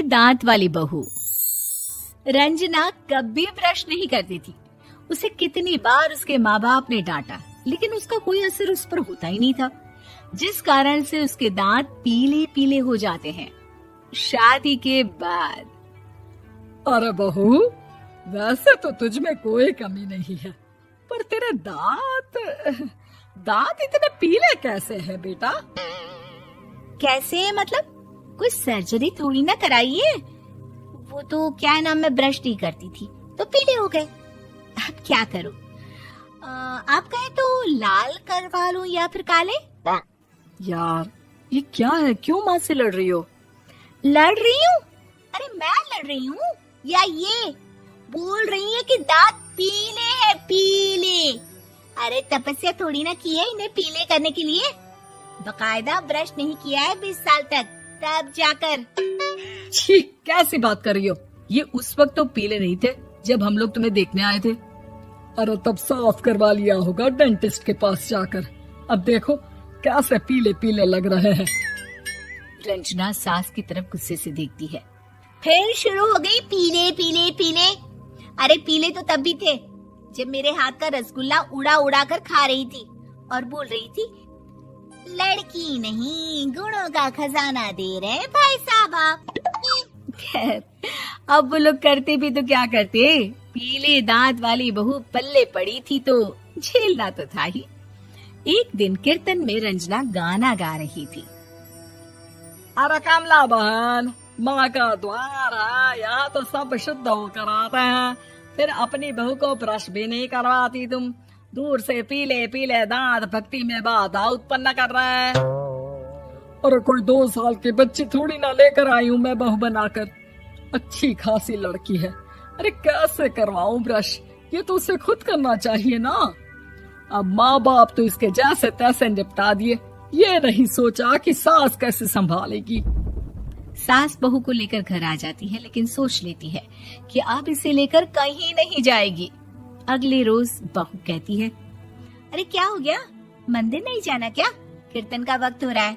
दांत वाली बहू। रंजना कभी ब्रश नहीं करती थी। उसे कितनी बार उसके माँ बाप ने डांटा, लेकिन उसका कोई असर उस पर होता ही नहीं था, जिस कारण से उसके दांत पीले पीले हो जाते हैं। शादी के बाद। अरे बहू, वैसे तो तुझ में कोई कमी नहीं है, पर तेरे दांत इतने पीले कैसे हैं बेटा? कैसे मतलब? कोई सर्जरी थोड़ी ना कराई है। वो तो क्या नाम, मैं ब्रश नहीं करती थी तो पीले हो गए। अब क्या करूं? आप कहें तो लाल करवा लूं या फिर काले? यार ये क्या है, क्यों माँ से लड़ रही हो? लड़ रही हूँ? अरे मैं लड़ रही हूँ या ये बोल रही है कि दांत पीले हैं, पीले। अरे तपस्या थोड़ी ना की है इन्हें पीले करने के लिए। बकायदा ब्रश नहीं किया है 20 साल तक, तब जाकर। छी, कैसी बात कर रही हो? ये उस वक्त तो पीले नहीं थे जब हम लोग तुम्हें देखने आए थे। अरे तब साफ करवा लिया होगा डेंटिस्ट के पास जाकर। अब देखो कैसे पीले पीले लग रहे हैं। रंजना सास की तरफ गुस्से से देखती है। फिर शुरू हो गई पीले पीले पीले। अरे पीले तो तब भी थे जब मेरे हाथ का रसगुल्ला उड़ा उड़ा कर खा रही थी और बोल रही थी, लड़की नहीं गुणों का खजाना दे रहे भाई साहब आप। खैर, अब वो लोग करते भी तो क्या करते, पीले दांत वाली बहू पल्ले पड़ी थी तो झेलना तो था ही। एक दिन कीर्तन में रंजना गाना गा रही थी। अरे कमला बहन, माँ का द्वार है, यहाँ तो सब शुद्ध होकर आते हैं, फिर अपनी बहू को ब्रश भी नहीं करवाती तुम। दूर से पीले पीले दांत भक्ति में बाधा उत्पन्न कर रहे हैं। अरे कोई 2 साल के बच्चे थोड़ी ना लेकर आई हूँ मैं बहू बनाकर। अच्छी खासी लड़की है, अरे कैसे करवाऊं ब्रश? ये तो उसे खुद करना चाहिए ना। अब माँ बाप तो इसके जैसे तैसे निपटा दिए, ये नहीं सोचा कि सास कैसे संभालेगी। सास बहू को लेकर घर आ जाती है, लेकिन सोच लेती है कि अब इसे लेकर कहीं नहीं जाएगी। अगले रोज बहू कहती है, अरे क्या हो गया, मंदिर नहीं जाना क्या? कीर्तन का वक्त हो रहा है।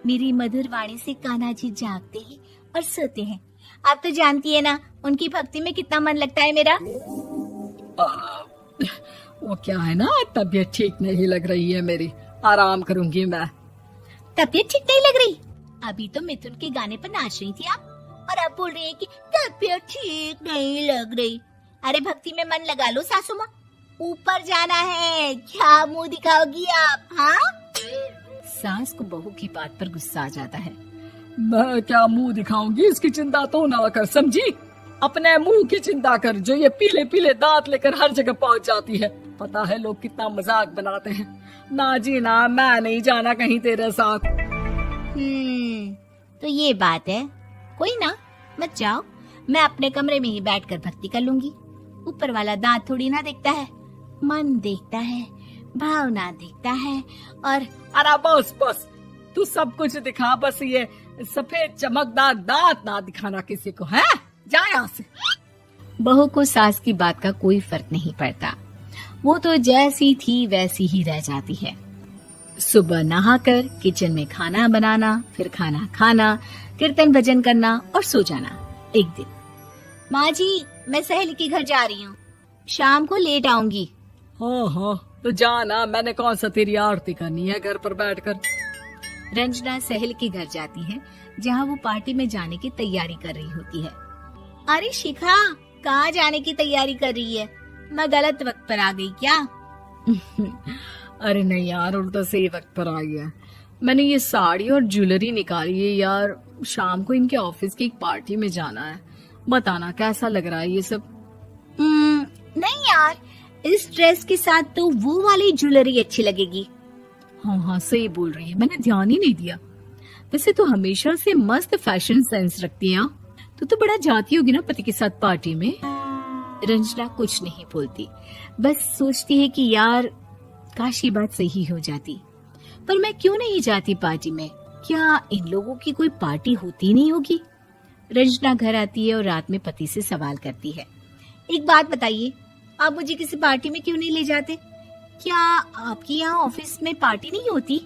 मेरी मधुर वाणी से कान्हा जी जागते हैं और सोते हैं। आप तो जानती है ना उनकी भक्ति में कितना मन लगता है मेरा। वो क्या है ना, तबीयत ठीक नहीं लग रही है मेरी, आराम करूंगी मैं। तबीयत ठीक नहीं लग रही? अभी तो मिथुन के गाने पर नाच रही थी आप, और अब बोल रही है कि तबीयत ठीक नहीं लग रही। अरे भक्ति में मन लगा लो सासू माँ, ऊपर जाना है, क्या मुंह दिखाओगी आप? हाँ? सास को बहू की बात पर गुस्सा आ जाता है। मैं क्या मुंह दिखाऊंगी, इसकी चिंता तो ना कर, समझी? अपने मुंह की चिंता कर, जो ये पीले पीले दांत लेकर हर जगह पहुंच जाती है। पता है लोग कितना मजाक बनाते हैं। ना जी ना, मैं नहीं जाना कहीं तेरे साथ। तो ये बात है। कोई ना, मत जाओ, मैं अपने कमरे में ही बैठकर भक्ति कर लूंगी। ऊपर वाला दांत थोड़ी ना देखता है, मन देखता है, भावना देखता है। और अरे बस बस, तू सब कुछ दिखा, बस ये सफेद चमकदार दांत ना दिखाना किसी को, है? जा यहाँ से। बहू को सास की बात का कोई फर्क नहीं पड़ता, वो तो जैसी थी वैसी ही रह जाती है। सुबह नहाकर किचन में खाना बनाना, फिर खाना खाना, कीर्तन भजन करना और सो जाना। एक दिन, माँ जी मैं सहेली के घर जा रही हूँ, शाम को लेट आऊंगी। हाँ, तो जाना, मैंने कौन सा तेरी आरती करनी है घर पर बैठकर। रंजना सहेली के घर जाती है, जहाँ वो पार्टी में जाने की तैयारी कर रही होती है। अरे शिखा, कहाँ जाने की तैयारी कर रही है? मैं गलत वक्त पर आ गई क्या? अरे नहीं यार, उल्टा सही वक्त पर आई है। मैंने ये साड़ी और ज्वेलरी निकाली है यार, शाम को इनके ऑफिस की एक पार्टी में जाना है। बताना कैसा लग रहा है ये सब? नहीं यार, इस ड्रेस के साथ तो वो वाली ज्वेलरी अच्छी लगेगी। हाँ, सही बोल रही है, मैंने ध्यान ही नहीं दिया। वैसे तो हमेशा से मस्त फैशन सेंस रखती है। तो बड़ा जाती होगी ना पति के साथ पार्टी में। रंजना कुछ नहीं बोलती, बस सोचती है कि यार काश ये बात सही हो जाती, पर मैं क्यों नहीं जाती पार्टी में? क्या इन लोगों की कोई पार्टी होती नहीं होगी? रंजना घर आती है और रात में पति से सवाल करती है, एक बात बताइए, आप मुझे किसी पार्टी में क्यों नहीं ले जाते? क्या आपके यहाँ ऑफिस में पार्टी नहीं होती?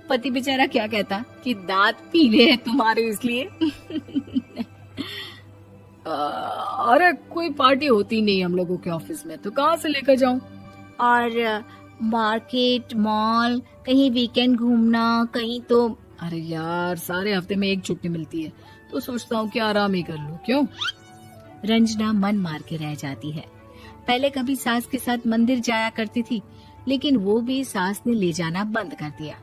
पति बेचारा क्या कहता कि दांत पीले हैं तुम्हारे इसलिए। अरे कोई पार्टी होती नहीं हम लोगों के ऑफिस में, तो कहाँ से लेकर जाऊं? और मार्केट, मॉल, कहीं वीकेंड घूमना, कहीं तो। अरे यार, सारे हफ्ते में एक छुट्टी मिलती है, तो सोचता हूँ कि आराम ही कर लूं। क्यों? रंजना मन मार के रह जाती है। पहले कभी सास के साथ मंदिर जाया करती थी, लेकिन वो भी सास ने ले जाना बंद कर दिया।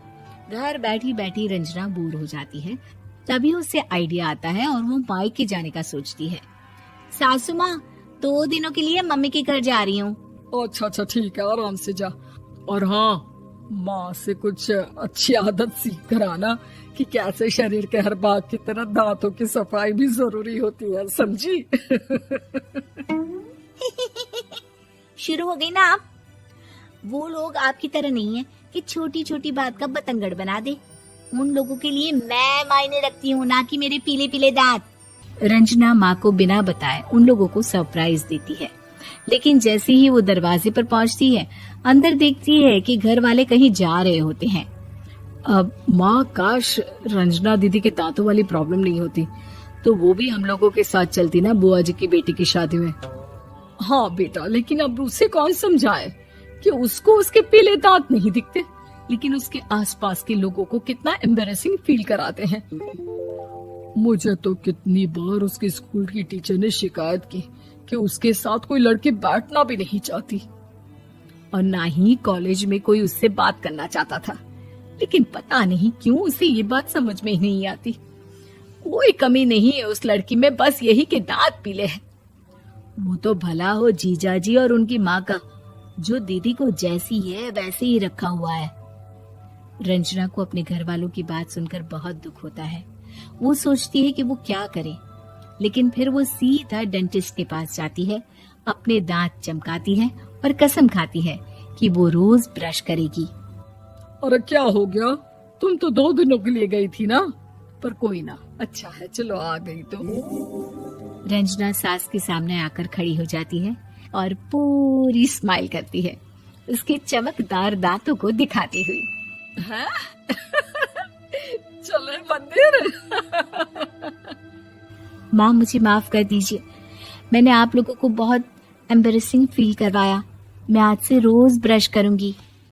घर बैठी बैठी रंजना बोर हो जाती है। तभी उसे आइडिया आता है और वो मायके जाने का सोचती है। सासू माँ, 2 दिनों के लिए मम्मी के घर जा रही हूँ। अच्छा अच्छा, ठीक है, आराम से जा। और हाँ, माँ से कुछ अच्छी आदत सीख कर आना कि कैसे शरीर के हर भाग की तरह दांतों की सफाई भी जरूरी होती है, समझी? शुरू हो गई ना आप। वो लोग आपकी तरह नहीं है कि छोटी छोटी बात का बतंगड़ बना दे। उन लोगों के लिए मैं मायने रखती हूँ, ना कि मेरे पीले पीले दांत। रंजना माँ को बिना बताए उन लोगों को सरप्राइज देती है, लेकिन जैसे ही वो दरवाजे पर पहुंचती है, अंदर देखती है कि घर वाले कहीं जा रहे होते हैं। अब माँ, काश रंजना दीदी के दांतों वाली प्रॉब्लम नहीं होती, तो वो भी हम लोगों के साथ चलती ना बुआ जी की बेटी की शादी में। हाँ बेटा, लेकिन अब उसे कौन समझाए कि उसको उसके पीले दांत नहीं दिखते, लेकिन उसके आसपास के लोगों को कितना एम्बैरेसिंग फील कराते हैं। मुझे तो कितनी बार उसके स्कूल की टीचर ने शिकायत की कि उसके साथ कोई लड़की बैठना भी नहीं चाहती, और ना ही कॉलेज में कोई उससे बात करना चाहता था। लेकिन पता नहीं क्यों उसे ये बात समझ में ही नहीं आती। कोई कमी नहीं है उस लड़की में, बस यही कि दांत पीले हैं। वो तो भला हो जीजा जी और उनकी माँ का, जो दीदी को जैसी है वैसे ही रखा हुआ है। रंजना को अपने घर वालों की बात सुनकर बहुत दुख होता है। वो सोचती है कि वो क्या करे, लेकिन फिर वो सीधा डेंटिस्ट के पास जाती है, अपने दांत चमकाती है और कसम खाती है कि वो रोज ब्रश करेगी। अरे क्या हो गया? तुम तो 2 दिनों के लिए गई थी ना, पर कोई ना, अच्छा है, चलो आ गई तो। रंजना सास के सामने आकर खड़ी हो जाती है और पूरी स्माइल करती है, उसके चमकदार दांतों को दिखाती हुई। हैं? चले मंदिर? माँ, मुझे माफ कर दीजिए, मैंने आप लोगों को बहुत एम्बैरेसिंग फील करवाया। मैं आज से रोज ब्रश करूंगी।